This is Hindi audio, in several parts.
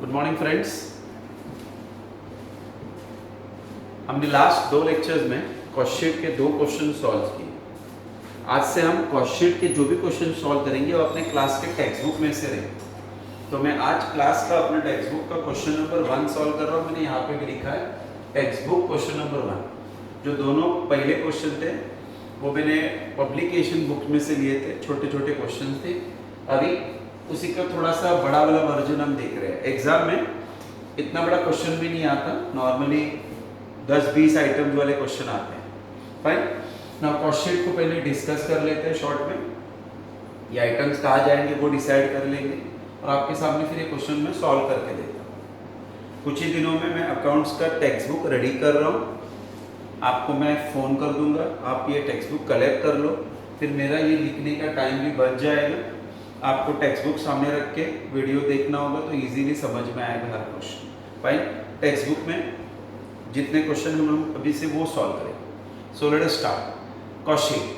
Good morning friends. हमने लास्ट 2 लेक्चर्स में कॉस्ट शीट के 2 क्वेश्चन सॉल्व किए। आज से हम कॉस्ट शीट के जो भी क्वेश्चन सॉल्व करेंगे वो अपने क्लास के टेक्स्ट बुक में से रहेंगे। तो मैं आज क्लास का अपने टेक्स्ट बुक का क्वेश्चन नंबर 1 सॉल्व कर रहा हूँ। मैंने यहाँ पे भी लिखा है टेक्स्ट बुक क्वेश्चन नंबर 1। जो दोनों पहले क्वेश्चन थे वो मैंने पब्लिकेशन बुक में से लिए थे, छोटे छोटे क्वेश्चन थे। अभी उसी का थोड़ा सा बड़ा वाला वर्जन हम देख रहे हैं। एग्जाम में इतना बड़ा क्वेश्चन भी नहीं आता, नॉर्मली 10-20 आइटम्स वाले क्वेश्चन आते हैं। फाइन, ना कॉस्ट शीट को पहले डिस्कस कर लेते हैं शॉर्ट में। ये आइटम्स कहाँ जाएंगे वो डिसाइड कर लेंगे और आपके सामने फिर ये क्वेश्चन मैं सॉल्व करके देता हूँ। कुछ ही दिनों में मैं अकाउंट्स का टेक्स्ट बुक रेडी कर रहा हूँ। आपको मैं फ़ोन कर दूंगा, आप ये टेक्स्ट बुक कलेक्ट कर लो, फिर मेरा ये लिखने का टाइम भी बच जाएगा। आपको टेक्स्ट बुक सामने रख के वीडियो देखना होगा तो इजीली समझ में आएगा हर क्वेश्चन। फाइन, टेक्स्ट बुक में जितने क्वेश्चन हम अभी से वो सॉल्व करेंगे। So let us start. Cost sheet,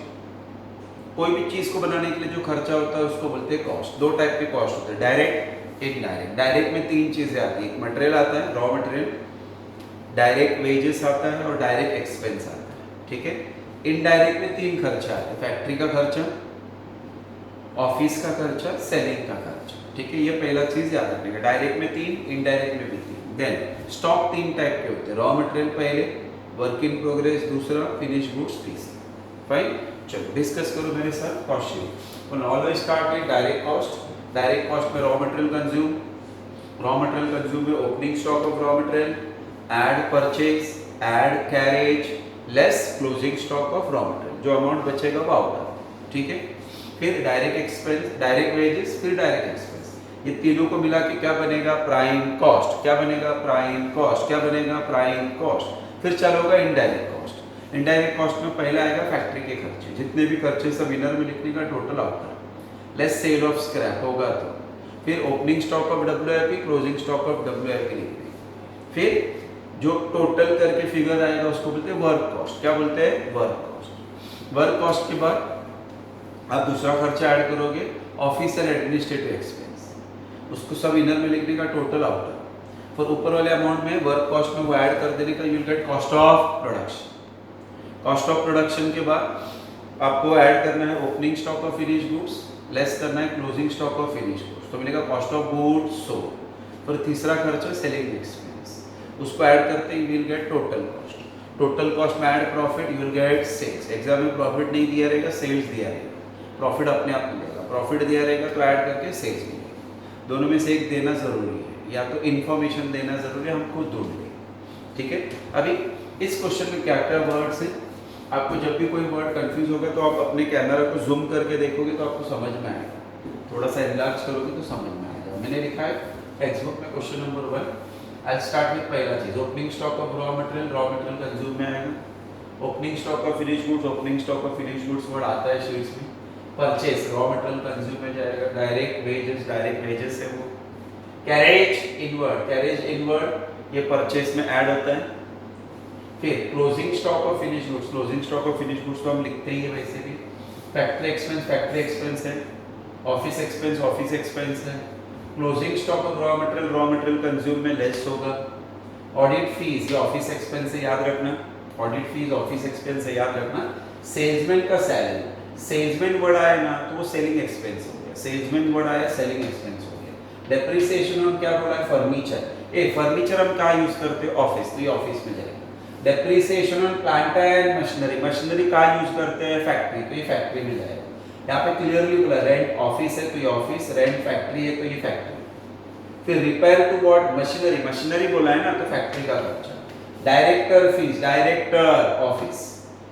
कोई भी चीज़ को बनाने के लिए जो खर्चा होता है उसको बोलते हैं कॉस्ट। 2 टाइप के कॉस्ट होते हैं, डायरेक्ट, इनडायरेक्ट। डायरेक्ट में 3 चीज़ें आती हैं, मटेरियल आता है, रॉ मटेरियल, डायरेक्ट वेजेस आता है और डायरेक्ट एक्सपेंस आता है। ठीक है। इनडायरेक्ट में 3 खर्चा आते हैं, फैक्ट्री का खर्चा, ऑफिस का खर्चा, सेलिंग का खर्चा। ठीक है, ये पहला चीज याद रखने का। डायरेक्ट में 3, इनडायरेक्ट में भी 3। देन स्टॉक 3 टाइप के होते हैं, रॉ मटेरियल पहले, वर्क इन प्रोग्रेस दूसरा, फिनिश गुड्स तीसरा। फाइन, चलो डिस्कस करो मेरे साथ cost sheet. Always start with direct cost. Direct cost में raw material consume, raw material consume में opening stock of raw material, add purchase, add carriage, less closing stock of raw material. जो अमाउंट बचेगा वो आउट। ठीक है। फिर डायरेक्ट एक्सपेंस, डायरेक्ट वेजेस, फिर डायरेक्ट एक्सपेंस। ये तीनों को मिला के क्या बनेगा? Prime cost. क्या बनेगा? Prime cost. क्या बनेगा? Prime cost. फिर चलोगा इनडायरेक्ट कॉस्ट। इनडायरेक्ट कॉस्ट में पहले आएगा फैक्ट्री के खर्चे, जितने भी खर्चे सब इनर में लिखने का, total output, less sale of scrap होगा तो। फिर opening stock of WIP, closing stock of WIP लिखने। फिर जो टोटल करके फिगर आएगा उसको बोलते हैं वर्क कॉस्ट। क्या बोलते हैं? Work cost. वर्क कॉस्ट के बाद आप दूसरा खर्चा ऐड करोगे, ऑफिस एंड एडमिनिस्ट्रेटिव एक्सपेंस, उसको सब इनर में लिखने का, टोटल आउटर। फिर ऊपर वाले अमाउंट में वर्क कॉस्ट में वो ऐड कर देने का, you will get cost of production. Cost of production के बाद आपको ऐड करना है opening stock of finish goods, less करना है closing stock of finish goods, तो मिलेगा कॉस्ट ऑफ गुड्स सोल्ड। फिर तीसरा खर्चा सेलिंग एक्सपेंस, उसको ऐड करते you will get total cost. Total cost में add profit, you will get sales. Exam में प्रॉफिट नहीं दिया रहेगा, सेल्स दिया रहेगा। प्रॉफिट अपने आप मिलेगा, प्रॉफिट दिया रहेगा तो ऐड करके सेल्स मिलेगा। दोनों में से एक देना जरूरी है, या तो इन्फॉर्मेशन देना जरूरी है, हम खुद ढूंढ लेंगे। ठीक है। अभी इस क्वेश्चन में क्या क्या वर्ड्स हैं, आपको जब भी कोई वर्ड कंफ्यूज होगा तो आप अपने कैमरा को जूम करके देखोगे तो आपको समझ में आएगा। थोड़ा सा रिलैक्स करोगे तो समझ में आएगा। मैंने लिखा है टेक्स्ट बुक में question number 1। I start with पहला चीज, opening stock of raw material. Raw material consume में आएगा। Opening stock of finish goods, opening stock of finish goods word आता है शीट्स में। परचेस, रॉ मटेरियल कंज्यूम में जाएगा। डायरेक्ट वेजेस है वो। कैरेज इनवर्ड, कैरेज इनवर्ड ये परचेस में ऐड होता है। फिर closing stock of finish goods, closing stock of finish goods तो हम लिखते ही है वैसे भी। फैक्ट्री एक्सपेंस है। ऑफिस एक्सपेंस है। Closing stock of raw material consume में लेस होगा। ऑडिट फीस, ये ऑफिस एक्सपेंस है, याद रखना। ऑडिट फीस ऑफिस एक्सपेंस है, याद रखना। सेल्समैन का सैलरी, सेल्समैन वर्ड आया ना तो वो सेलिंग एक्सपेंस हो गया। सेल्समैन वर्ड आया, सेलिंग एक्सपेंस हो गया। डेप्रिसिएशन हम क्या बोला है? फर्नीचर। फर्नीचर हम कहाँ यूज करते हैं? ऑफिस, तो ये ऑफिस में जाएगा। Depreciation on plant and machinery, machinery कहाँ यूज करते हैं? फैक्ट्री, तो ये फैक्ट्री में जाएगा। यहाँ पे क्लियरली बोला रेंट ऑफिस है तो ये ऑफिस, रेंट फैक्ट्री है तो ये फैक्ट्री। फिर repair to what? Machinery, machinery बोला है ना तो फैक्ट्री का खर्चा। Director fees, director office.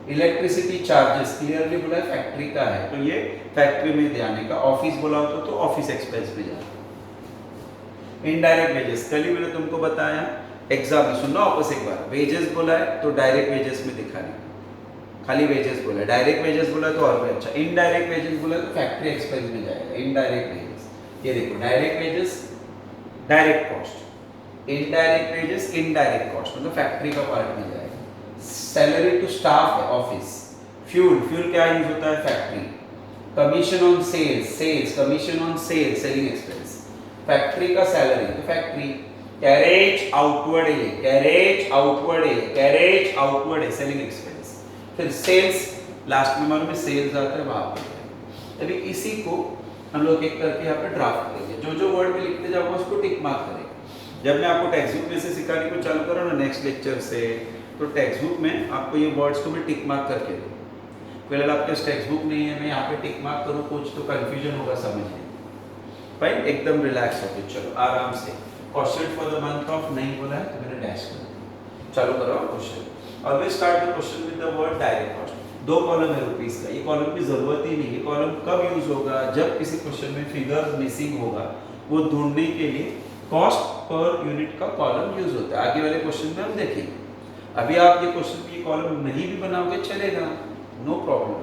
Electricity charges clearly बोला है फैक्ट्री का है तो ये फैक्ट्री में जाने का। ऑफिस बोला होता तो ऑफिस एक्सपेंस में जाना। इनडायरेक्ट वेजेस, कल ही मैंने तुमको बताया, एग्जाम में सुनना वापस एक बार। वेजेस बोला है तो डायरेक्ट वेजेस में दिखाने, खाली वेजेस बोला है। डायरेक्ट वेजेस बोला तो और भी अच्छा। इनडायरेक्ट वेजेस बोला तो फैक्ट्री एक्सपेंस में जाएगा। इनडायरेक्ट वेजेस, ये देखो, direct wages direct cost, indirect wages indirect cost, मतलब फैक्ट्री का पार्ट में जाएगा। सैलरी टू स्टाफ है ऑफिस। फ्यूल, फ्यूल क्या यूज होता है? Factory. Commission on sales, commission on sales, selling expense. Factory का सैलरी तो फैक्ट्री, कैरेज आउटवर्ड ए, कैरेज आउटवर्ड ए, कैरेज आउटवर्ड ए सेलिंग एक्सपेंस। फिर सेल्स, लास्ट में मालूम है सेल्स आता है वहां पे। अभी इसी को हम लोग एक करके यहाँ पे ड्राफ्ट करेंगे, जो जो वर्ड में लिखते जाऊंगा उसको टिक मार्क करेंगे। जब मैं आपको टेक्स्ट बुक में से सिखाने को चालू करूँ ना नेक्स्ट लेक्चर से, तो टेक्स्ट बुक में आपको ये वर्ड्स को मैं टिक मार्क करके दूँ। फिलहाल आपके टेक्स्ट बुक नहीं है, मैं यहाँ पे टिक मार्क करूँ, कुछ तो कंफ्यूजन होगा समझने। फाइन, एकदम रिलैक्स होके चलो आराम से। Question for the month of नहीं बोला है तो मैंने डैश कर दिया। चालू करो question. Always start the question with the word direct cost. दो कॉलम है रुपीस का, ये कॉलम की जरूरत ही नहीं। ये कॉलम कब यूज होगा, जब किसी क्वेश्चन में फिगर मिसिंग होगा, वो ढूंढने के लिए कॉस्ट पर यूनिट का कॉलम यूज होता है। आगे वाले क्वेश्चन में हम देखेंगे। अभी आप ये क्वेश्चन की कॉलम नहीं भी बनाओगे चलेगा, no problem.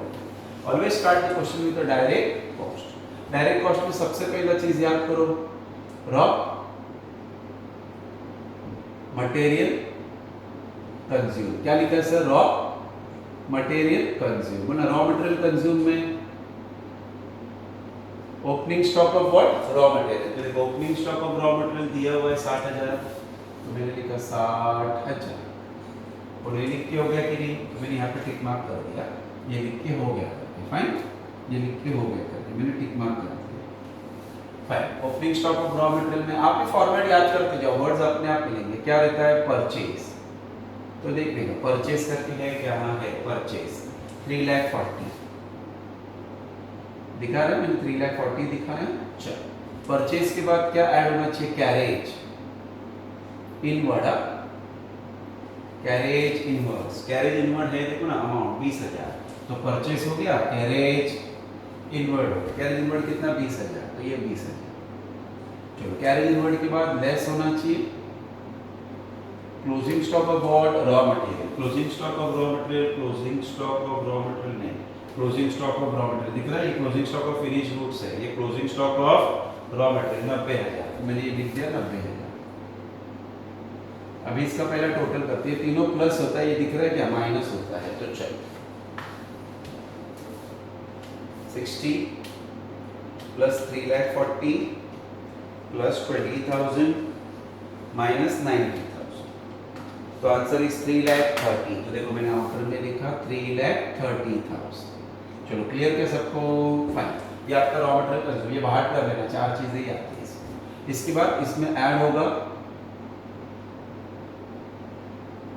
Always start the question with the direct cost. Direct cost में सबसे पहला चीज याद करो, रॉ मटेरियल कंज्यूम। क्या लिखा है सर, रॉ मटेरियल कंज्यूम। बोला रॉ मटेरियल कंज्यूम में opening stock of what, raw material. तो देखो opening stock of raw material दिया हुआ है 60,000, तो मैंने लिखा 60,000। और ये लिख के हो गया कि नहीं, तो मैंने यहाँ पे टिक मार्क कर दिया। ये लिख के हो गया, फाइन, ये लिख के हो गया करके मैंने टिक मार्क कर दिया, fine. Opening stock of raw material में आप ये फॉर्मेट याद करते जाओ, वर्ड्स अपने आप मिलेंगे। क्या रहता है, परचेज। तो देख लेगा परचेज करके है, क्या है परचेज 3,40,000 दिखा रहा है, मैंने 3,40,000 दिखाया। चलो परचेज के बाद क्या ऐड होना चाहिए, carriage inward. Carriage inwards, carriage inward है देखो ना, अमाउंट 20,000, तो परचेज हो गया, कैरेज इनवर्ड हो गया। कैरेज इनवर्ड कितना 20,000, तो ये 20,000। चलो कैरेज इनवर्ड के बाद लेस होना चाहिए closing stock of what, raw material. Closing stock of raw material, closing stock of raw material नहीं, closing stock of raw material दिख रहा है, ये closing stock of finish goods है, ये closing stock of raw material 90,000, मैंने ये लिख दिया 90,000। अभी इसका पहला टोटल करते हैं, तीनों प्लस होता है, ये दिख रहा है क्या माइनस होता है, तो चलो 60 प्लस 3,40,000 प्लस 20,000 माइनस 90,000, तो आंसर इज 3,30,000। तो देखो मैंने आउटर में लिखा 3,30,000। चलो क्लियर क्या सबको, फाइन। ये आपका रॉ मटेरियल, ये बाहर कर लेना, चार चीजें ही आती है इसमें। इसके बाद इसमें ऐड होगा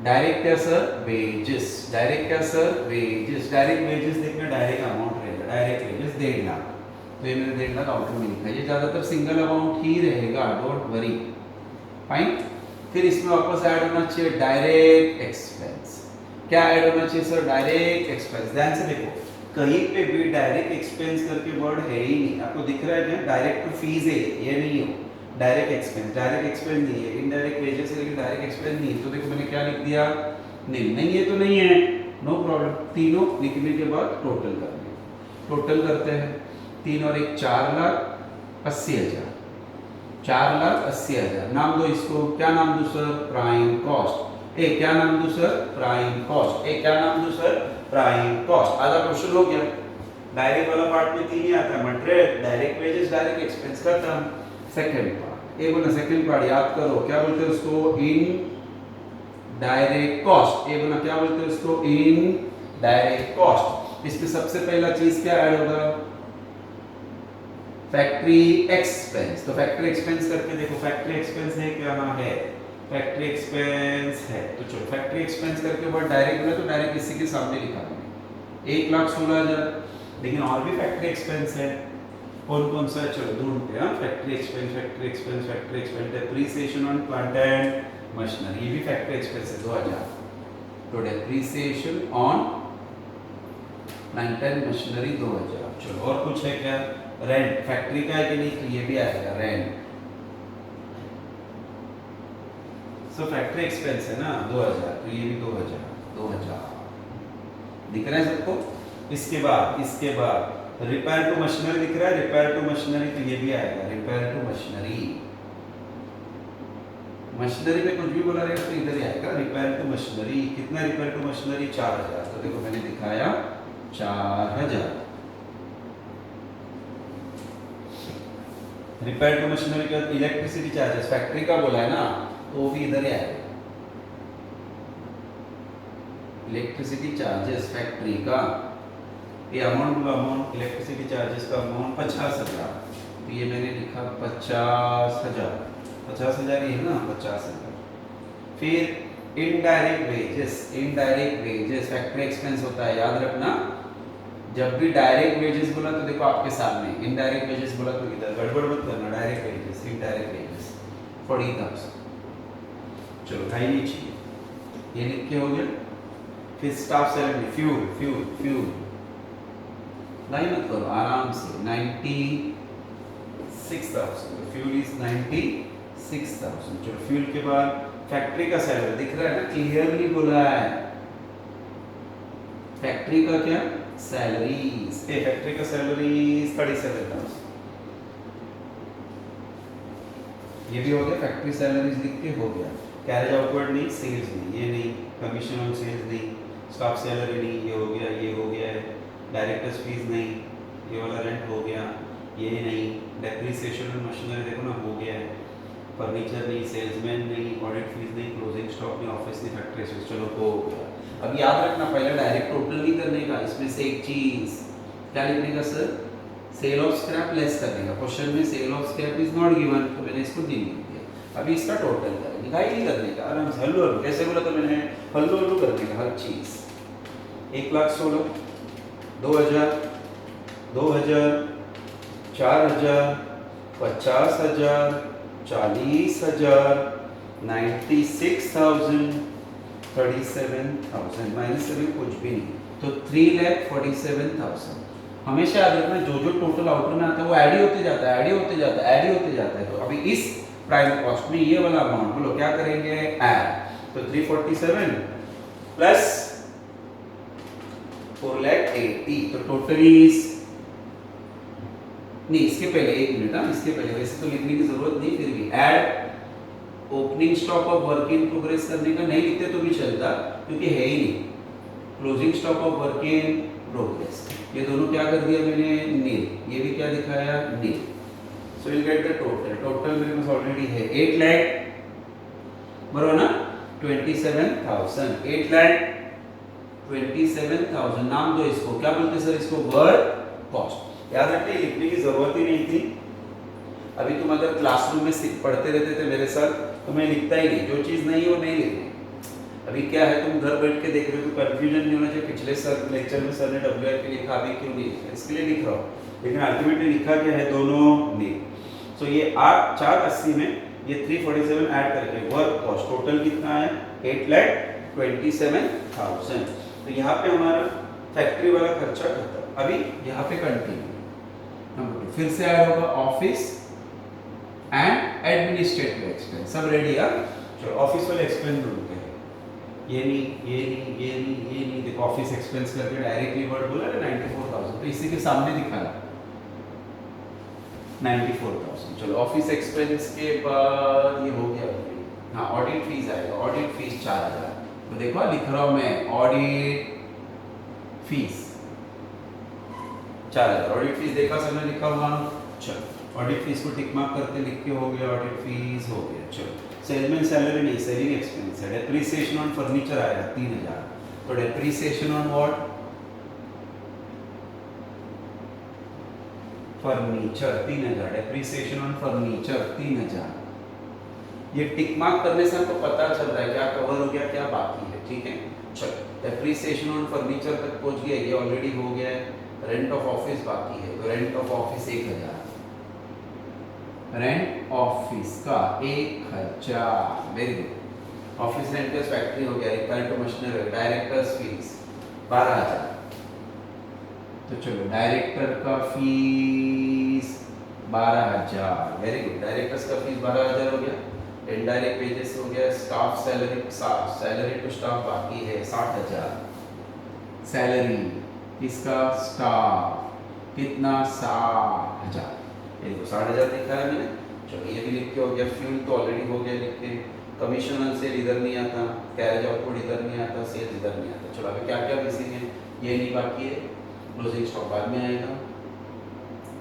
डायरेक्ट क्या सर, वेजेस। डायरेक्ट क्या सर, वेजेस। डायरेक्ट वेजेस देखना, डायरेक्ट अमाउंट रहेगा, डायरेक्ट वेजेस 1.5 लाख, तो ये मैंने 1.5 लाख आउटर में लिखा है। ये ज्यादातर सिंगल अमाउंट ही रहेगा, डोंट वरी, फाइन। फिर इसमें वापस ऐड होना चाहिए डायरेक्ट एक्सपेंस। क्या ऐड होना चाहिए सर, डायरेक्ट एक्सपेंस। ध्यान से देखो, कहीं पे भी डायरेक्ट एक्सपेंस करके वर्ड है ही नहीं, आपको दिख रहा है क्या, डायरेक्ट टू फीस है, ये नहीं हो, डायरेक्ट एक्सपेंस। डायरेक्ट एक्सपेंस नहीं है, इनडायरेक्ट वेजेस है लेकिन डायरेक्ट एक्सपेंस नहीं है। तो देखो मैंने क्या लिख दिया, नहीं नहीं ये तो नहीं है, नो प्रॉब्लम। तीनों लिखने के बाद टोटल करने, टोटल करते हैं, 3 और 1 4,80,000, 4,80,000। नाम दो इसको, क्या नाम दूं सर, प्राइम कॉस्ट। ए क्या नाम दूं सर, प्राइम कॉस्ट। ए क्या नाम दूं सर, प्राइम कॉस्ट। आधा क्वेश्चन हो गया। डायरेक्ट वाला पार्ट में 3 ही आता है, material, direct wages, direct expense खत्म। सेकंड पार्ट, ए बोला सेकंड पार्ट याद करो, क्या बोलते हैं उसको, इन डायरेक्ट कॉस्ट। ए बोला क्या बोलते हैं उसको, इन डायरेक्ट कॉस्ट। इसमें सबसे पहला चीज क्या ऐड होगा, फैक्ट्री एक्सपेंस। तो फैक्ट्री एक्सपेंस करके देखो, फैक्ट्री एक्सपेंस है क्या, हाँ है, फैक्ट्री एक्सपेंस है। तो चलो फैक्ट्री एक्सपेंस करके वर्ड डायरेक्ट है, तो डायरेक्ट इसी के सामने लिखा मैंने 1,16,000। लेकिन और भी फैक्ट्री एक्सपेंस है, कौन कौन सा है चलो ढूंढते हैं। Factory expense, factory expense, factory expense, depreciation on plant and machinery, ये भी फैक्ट्री एक्सपेंस है 2,000। तो depreciation on plant and machinery 2,000। चलो और कुछ है क्या, रेंट, फैक्ट्री का है कि नहीं, तो ये भी आएगा रेंट। सो फैक्ट्री एक्सपेंस है ना 2,000, तो ये भी 2,000 दिख रहा है सबको। इसके बाद रिपेयर टू मशीनरी दिख रहा है, रिपेयर टू मशीनरी, तो ये भी आएगा रिपेयर टू मशीनरी। मशीनरी में कुछ भी बोला रहेगा तो इधर ही आएगा रिपेयर टू मशीनरी। कितना रिपेयर टू मशीनरी, 4,000। तो देखो मैंने दिखाया 4,000। रिपेयर टू मशीनरी के बाद इलेक्ट्रिसिटी चार्जेस फैक्ट्री का बोला है ना, तो वो भी इधर ही आएगा। इलेक्ट्रिसिटी चार्जेस फैक्ट्री का ये अमाउंट इलेक्ट्रिसिटी चार्जेस का अमाउंट 50,000, तो ये मैंने लिखा 50,000, 50,000 ही है ना, 50,000। फिर इनडायरेक्ट वेजेस फैक्ट्री एक्सपेंस होता है, याद रखना। जब भी डायरेक्ट वेजेस बोला तो देखो आपके सामने, इनडायरेक्ट वेजेस बोला तो इधर गड़बड़ मत करना, डायरेक्ट वेजेस इनडायरेक्ट वेजेस 40,000। चलो भाई नहीं चाहिए, ये लिख के हो गया। फिर स्टाफ सैलरी, फ्यूल लाइन मत करो, आराम से 96,000, फ्यूल इज 96,000। चलो फ्यूल के बाद फैक्ट्री का सैलरी दिख रहा है ना, क्लियरली बोला है फैक्ट्री का क्या सैलरीज, फैक्ट्री का सैलरीज 37,000। ये भी हो गया, फैक्ट्री सैलरीज लिख के हो गया। कैरेज आउटवर्ड नहीं, सेल्स नहीं, ये नहीं, कमीशन ऑन सेल्स नहीं, स्टाफ सैलरी नहीं, ये हो गया, ये हो गया है। डायरेक्टर्स फीस नहीं, ये वाला रेंट हो गया, ये नहीं। डेप्रिसिएशन ऑन मशीनरी देखो ना, हो गया है। फर्नीचर नहीं, सेल्समैन नहीं, ऑडिट फीस नहीं, क्लोजिंग स्टॉक नहीं, ऑफिस नहीं, फैक्ट्री फीस, चलो हो गया। अब याद रखना, पहले डायरेक्ट टोटल नहीं करने का, इसमें से एक चीज क्या लिखने का sir, sale of scrap less करने का। क्वेश्चन में sale of scrap is not given, तो मैंने इसको नहीं लिख दिया। अभी इसका टोटल करें, लिखाई नहीं करने का, आराम से हल्लू हल्लू कैसे बोला तो मैंने, हल्लू हल्लू करने का हर चीज। 1,16,000, 2,000, 2,000, 4,000, 50,000, 40,000, 96,000, 37,000, -7 कुछ भी नहीं, तो 3,47,000। हमेशा याद रखना, जो जो टोटल आउटर में आता है वो ऐड ही होते जाता है, ऐड ही होते जाता है, ऐड ही होते जाता है। तो अभी इस प्राइम कॉस्ट में ये वाला अमाउंट बोलो क्या करेंगे, ऐड। तो 347 प्लस 4,80, तो टोटल इज नहीं, इसके पहले एक मिनट, इसके पहले वैसे तो लिखने की जरूरत नहीं, फिर भी add opening stock of work in progress करने का नहीं लिखते तो भी चलता, क्योंकि है ही नहीं। Closing stock of work in progress, ये दोनों क्या कर दिया मैंने, नील, ये भी क्या दिखाया, Neel. So will get the total मेरे पास ऑलरेडी है 8 लाख, बराबर ना, 27,000, 8,27,000। नाम दो इसको, क्या बोलते सर इसको, वर्क कॉस्ट। याद रखते, लिखने की जरूरत ही नहीं थी। अभी तुम अगर क्लासरूम में पढ़ते रहते थे मेरे साथ, तो मैं लिखता ही नहीं, जो चीज़ नहीं है वो नहीं लिखनी। अभी क्या है, तुम घर बैठ के देख रहे हो तो कंफ्यूजन नहीं होना चाहिए। पिछले लेक्चर में सर ने WIP लिखा, अभी क्यों नहीं लिखा, इसके लिए लिख रहा हूँ, लेकिन अल्टीमेटली लिखा क्या है, दोनों नहीं। सो ये 480 में ये 347 ऐड करके वर्क कॉस्ट टोटल कितना है, 8,27,000। तो यहाँ पे हमारा फैक्ट्री वाला खर्चा खत्म। अभी यहाँ पे कंटिन्यू, नंबर 2 फिर से ऐड होगा ऑफिस एंड एडमिनिस्ट्रेटिव एक्सपेंस, सब रेडी है। चलो ऑफिस वाले एक्सपेंस ढूंढते हैं, ये नहीं, ये नहीं, ये नहीं, ये नहीं। देखो ऑफिस एक्सपेंस करके डायरेक्टली वर्ड बोला है 94,000, तो इसी के सामने दिखाना 94,000। चलो ऑफिस एक्सपेंस के बाद ये हो गया, हाँ ऑडिट फीस आएगा, ऑडिट फीस 4,000। तो देखो लिख रहा हूँ मैं, ऑडिट फीस 4,000, ऑडिट फीस देखा सबने लिखा हुआ। चलो ऑडिट फीस को टिक मार्क करते लिख के हो गया, ऑडिट फीस हो गया। चलो सेलमैन सैलरी नहीं, सेलिंग एक्सपेंस है। डेप्रिसिएशन ऑन फर्नीचर आएगा 3,000, तो depreciation on what, furniture 3,000, depreciation on furniture 3,000। ये टिक मार्क करने से हमको पता चल रहा है क्या कवर हो गया, क्या बाकी है, ठीक है। चलो डेप्रिसिएशन ऑन फर्नीचर तक पहुंच गया, ये ऑलरेडी हो गया है। रेंट ऑफ ऑफिस बाकी है, तो rent of office 1,000, rent office का 1,000, very good. Office rent plus factory हो गया, repair to machinery, directors fees 12,000। तो चलो डायरेक्टर का फीस 12,000, वेरी गुड। डायरेक्टर्स का फीस 12,000 हो गया। इनडायरेक्ट वेजेस हो गया, स्टाफ सैलरी टू स्टाफ बाकी है 60,000। सैलरी किसका, स्टाफ, कितना, 60,000। ये तो 60,000 लिखा है मैंने। चलो ये भी लिख के हो गया। फ्यूल तो ऑलरेडी हो गया लिख के। कमीशन ऑन सेल इधर नहीं आता, कैरेज आउटपुट इधर नहीं आता, सेल्स इधर नहीं आता। चलो अभी क्या क्या मिसिंग है, ये नहीं बाकी है। क्लोजिंग स्टॉक बाद में आएगा,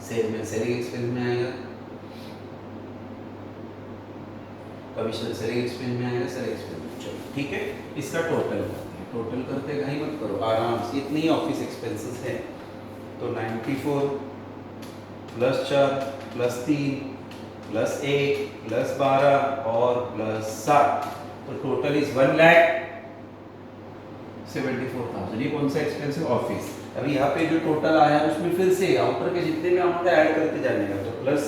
सेल में सेलिंग एक्सपेंस में आएगा, कमीशन सेलिंग एक्सपेंस में आएगा, सेलिंग एक्सपेंस में। चलो ठीक है, इसका टोटल करते हैं। टोटल करते घाई मत करो, आराम से, इतनी ही ऑफिस एक्सपेंसेस है। तो 94 प्लस 4 प्लस 3 प्लस 1 प्लस 12 और प्लस 7, तो टोटल इज 1,74,000। ये कौन सा एक्सपेंस है? ऑफिस। अभी यहाँ पे जो टोटल आया है उसमें फिर से आउटर के जितने भी अमाउंट ऐड करते जाने का, तो प्लस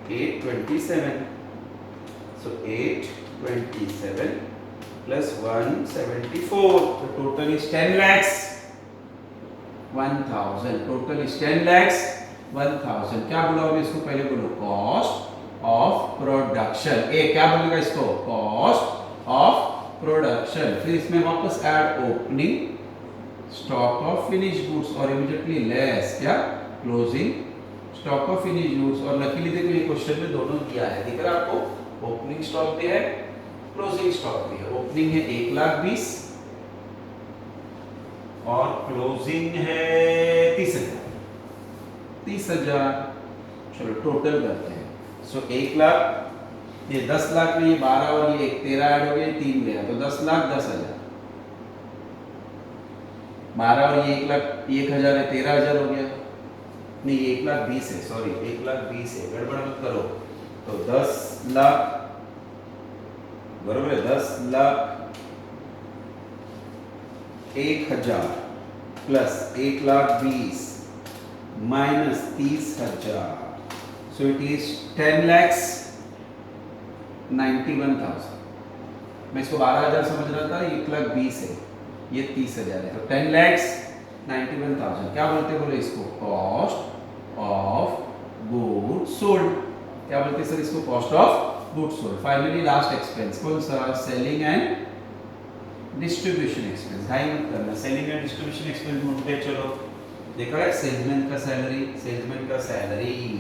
827, सो 827 प्लस 174, तो total is 10 lakhs 1000। Total is 10 lakhs 1000। क्या बोला होगा इसको? पहले बोलो कॉस्ट ऑफ प्रोडक्शन। ए क्या बोलेगा इसको? Cost of production. फिर इसमें वापस add opening stock of finish goods और इमीडिएटली लेस क्या? Closing stock of finish goods. और लकीली देखो ये क्वेश्चन में दोनों दिया है, दिख रहा है आपको? ओपनिंग स्टॉक भी है, क्लोजिंग स्टॉक भी है। ओपनिंग है 1,20,000 और क्लोजिंग है 30,000। चलो टोटल करते हैं। सो 1 लाख, ये 10 लाख में ये 12 और ये 1 13 ऐड हो गए, 3 गया, तो 10 लाख 10,000। 12 और ये 1 लाख 1,000 है, 13,000 हो गया। नहीं, 1,20,000 है, सॉरी 1,20,000 है, गड़बड़ मत करो। तो 10 लाख बरोबर है, 10 lakh 1,000 plus 1,20,000 minus 30,000, so it is 10 lakhs 91,000। मैं इसको 12,000 समझ रहा था, 1,20,000 है, ये 30,000 है, तो 10 lakhs 91,000। क्या बोलते इसको? Cost of goods sold. क्या बोलते सर इसको? Cost of goods sold. Finally last expense कौन सा? Selling and distribution expense. High मत करना, सेलिंग एंड डिस्ट्रीब्यूशन एक्सपेंस ढूंढते चलो। देखा है सेल्समैन का सैलरी, सेल्समैन का salary,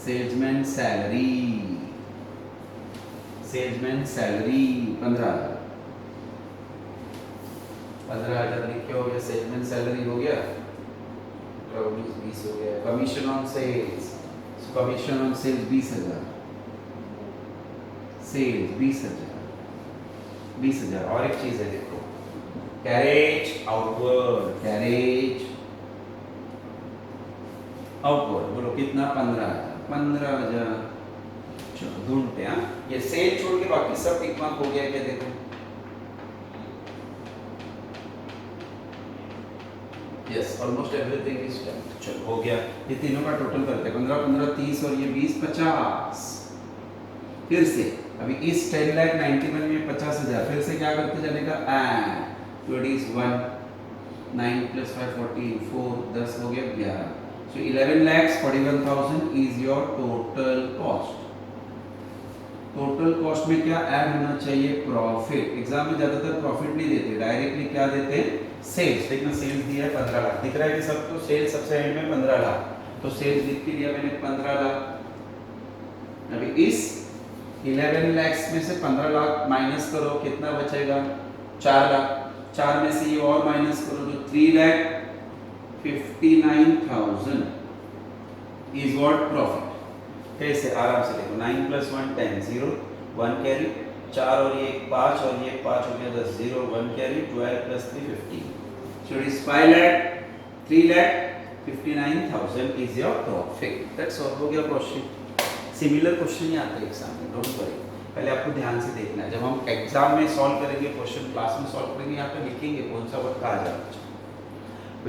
salesman salary, salesman salary 15,000। 15,000 लिखे हो गया, सेल्समैन सैलरी हो गया, 20 हो गया। Commission on sales, commission on sales 20,000, sales 20,000। और एक चीज है देखो, कैरेज आउटवर्ड, कैरेज आउटवर्ड बोलो कितना? 15,000। चलो ढूंढते हैं। ये सेल छोड़ के बाकी सब टिक मार्क हो गया क्या? देखो yes, almost everything is done. चलो हो गया। ये तीनों का टोटल करते हैं, 15 15 30 और ये 20 50। फिर से अभी इस 10,91,000 में 50,000 फिर से क्या करते जाने का? एंड तो इट इज 1 9 प्लस 5 14 4 10 हो गया 11। सो 11,41,000 is your total cost. Total cost में क्या ऐड होना चाहिए? प्रॉफिट। एग्जाम में ज्यादातर प्रॉफिट नहीं देते, डायरेक्टली क्या देते हैं? सेल्स। देखना सेल्स दिया है 15 लाख, दिख रहा है कि सबको? सेल्स सबसे एंड में 15 लाख, तो सेल्स लिख के दिया मैंने 15 लाख। अभी इस 11 lakhs में से 15 लाख माइनस करो, कितना बचेगा? 4 लाख। 4 में से ये और माइनस करो तो 3,59,000 इज व्हाट? प्रॉफिट। कैसे? आराम से देखो, 9 + 1 10 0 1 कैरी, 4 और ये 5 और ये 5 हो गया 10 0 1 carry, 12 + 3 15। So it is 5,59,000 is your profit. That's all. हो गया क्वेश्चन। सिमिलर क्वेश्चन ही आते हैं एग्जाम में, डोंट वरी। पहले आपको ध्यान से देखना है, जब हम एग्जाम में सॉल्व करेंगे क्वेश्चन, क्लास में सॉल्व करेंगे, यहाँ पे लिखेंगे कौन सा वर्ड कहा जा रहा है।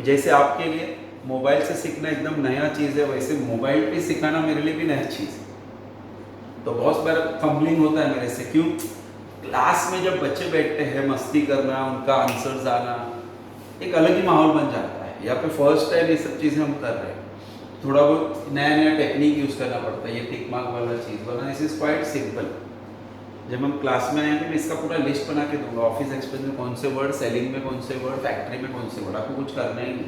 जैसे आपके लिए मोबाइल से सीखना एकदम नया चीज़ है, वैसे मोबाइल पे सिखाना मेरे लिए भी नया चीज़ है। तो बहुत बार फंबलिंग होता है मेरे से, क्यों? क्लास में जब बच्चे बैठते हैं, मस्ती करना, उनका आंसर्स आना, एक अलग ही माहौल बन जाता है। यहाँ पे फर्स्ट टाइम ये सब चीज़ें हम कर रहे हैं, थोड़ा बहुत नया नया टेक्निक यूज़ करना पड़ता है। ये टिक मार्क वाला चीज़ वरना दिस इज क्वाइट सिंपल। जब हम क्लास में आएंगे मैं इसका पूरा लिस्ट बना के दूंगा, ऑफिस एक्सपेंस में कौन से वर्ड, सेलिंग में कौन से वर्ड, फैक्ट्री में कौन से वर्ड, आपको कुछ करना ही नहीं।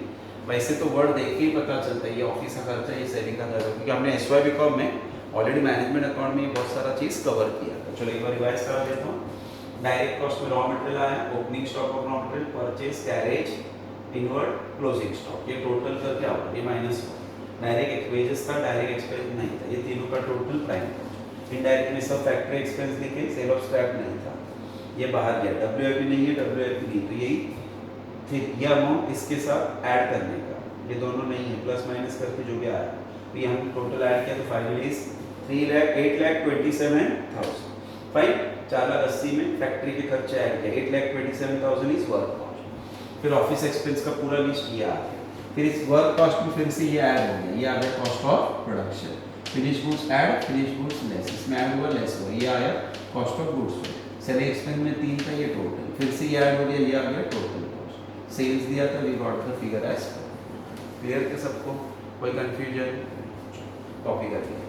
वैसे तो वर्ड देख के ही पता चलता है ये ऑफिस का खर्चा, ये सेलिंग का खर्चा, क्योंकि हमने एसवाई बीकॉम में ऑलरेडी मैनेजमेंट अकाउंट में बहुत सारा चीज़ कवर किया था। चलो एक बार रिवाइज करा देता हूँ। डायरेक्ट कॉस्ट में रॉ मटेरियल आया, opening stock of raw material, purchase, carriage, inward, closing stock, ये टोटल करके आउट, ये माइनस हुआ। डायरेक्ट वेजेस था, डायरेक्ट एक्सपेंस नहीं था, ये तीनों का टोटल प्राइम। इनडायरेक्ट में सब फैक्ट्री एक्सपेंस लिखे, सेल ऑफ स्क्रैप नहीं था, ये बाहर गया, डब्ल्यूआईपी नहीं है, डब्ल्यूआईपी नहीं, तो यही फिर ये अमाउंट इसके साथ ऐड करने का, ये दोनों नहीं है, प्लस माइनस करके जो भी आया, तो ये हम टोटल ऐड किया तो फाइनली इज 8,27,000 फाइन। 4,80,000 में फैक्ट्री के खर्चे ऐड किया, 8,27,000 इज वर्क कॉस्ट। फिर ऑफिस एक्सपेंस का पूरा लिस्ट ये आ गया, फिर इस वर्क कॉस्ट में फिर से ये ऐड हो गया, ये आ गया cost of production, finish goods add, finish goods less, इसमें ऐड हुआ लेस हुआ, ये आया cost of goods. Selling expense में 3 था, ये टोटल, फिर से ये ऐड हो गया, ये आ गया टोटल कॉस्ट। सेल्स दिया था, we got the figure as per. Clear क्या सबको? कोई कंफ्यूजन? कॉपी कर दिया।